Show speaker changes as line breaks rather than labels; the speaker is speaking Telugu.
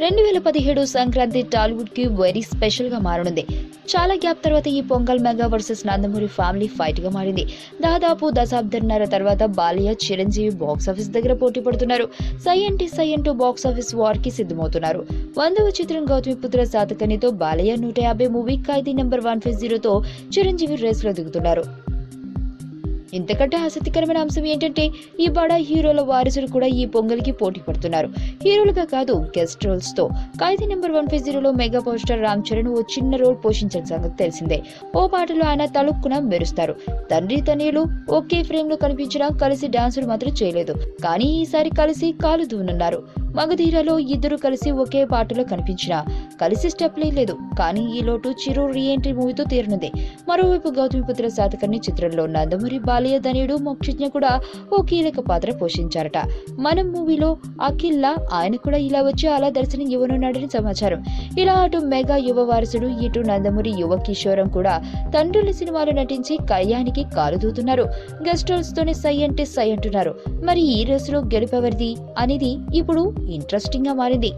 2017 సంక్రాంతి టాలీవుడ్ కి వెరీ స్పెషల్ గా మారనుంది. చాలా గ్యాప్ తర్వాత ఈ pongal mega versus Nandamuri family fight గా మారింది. దాదాపు దశాబ్దన్నర తర్వాత బాలయ్య చిరంజీవి బాక్స్ ఆఫీస్ దగ్గర పోటీ పడుతున్నారు. సై అంటూ బాక్స్ ఆఫీస్ వార్ కి సిద్ధమవుతున్నారు. 100వ చిత్రం గౌతమిపుత్ర శాతకర్ణితో బాలయ్య 150 మూవీ ఖైదీ నెంబర్ 150తో చిరంజీవి రేస్ లో దిగుతున్నారు. ఇంతకంటే ఆసక్తికరమైన అంశం ఏంటంటే ఈ బడా హీరోల వారసులు కూడా ఈ పొంగల్కి పోటీ పడుతున్నారు. హీరోలుగా కాదు, గెస్ట్ రోల్స్ తో. ఖైదీ నెంబర్ 150లో mega power star Ram Charan ఓ చిన్న రోల్ పోషించిన సంగతి తెలిసిందే. ఓ పాటలో ఆయన తలుక్కున మెరుస్తారు. తండ్రి తనయులు ఒకే ఫ్రేమ్ లో కనిపించినా కలిసి డాన్సులు మాత్రం చేయలేదు. కానీ ఈసారి కలిసి కాలు దూనున్నారు. మగధీరలో ఇద్దరు కలిసి ఒకే పాటలో కనిపించినా కలిసి స్టెప్ లేదు. కానీ ఈ లోటు చిరు రీఎంట్రీ మూవీతో తీరనుంది. మరోవైపు గౌతమిపుత్ర శాతకర్ణి చిత్రంలో నందమూరి బాలయ్య ధనియుడు మోక్షజ్ఞ కూడా ఓ కీలక పాత్ర పోషించారట. మనం మూవీలో అఖిల్లా ఆయన కూడా ఇలా వచ్చి అలా దర్శనం ఇవ్వనున్నాడని సమాచారం. ఇలా అటు మెగా యువ వారసుడు, ఇటు నందమూరి యువ కిషోరం కూడా తండ్రుల సినిమాలు నటించి కయ్యానికి కాలు దూతున్నారు. గెస్ట్ రోల్స్ తోనే సై అంటున్నారు. మరి ఈ రేసులో గెలుపెవరిది అనేది ఇప్పుడు ఇంట్రెస్టింగ్ గా మారింది.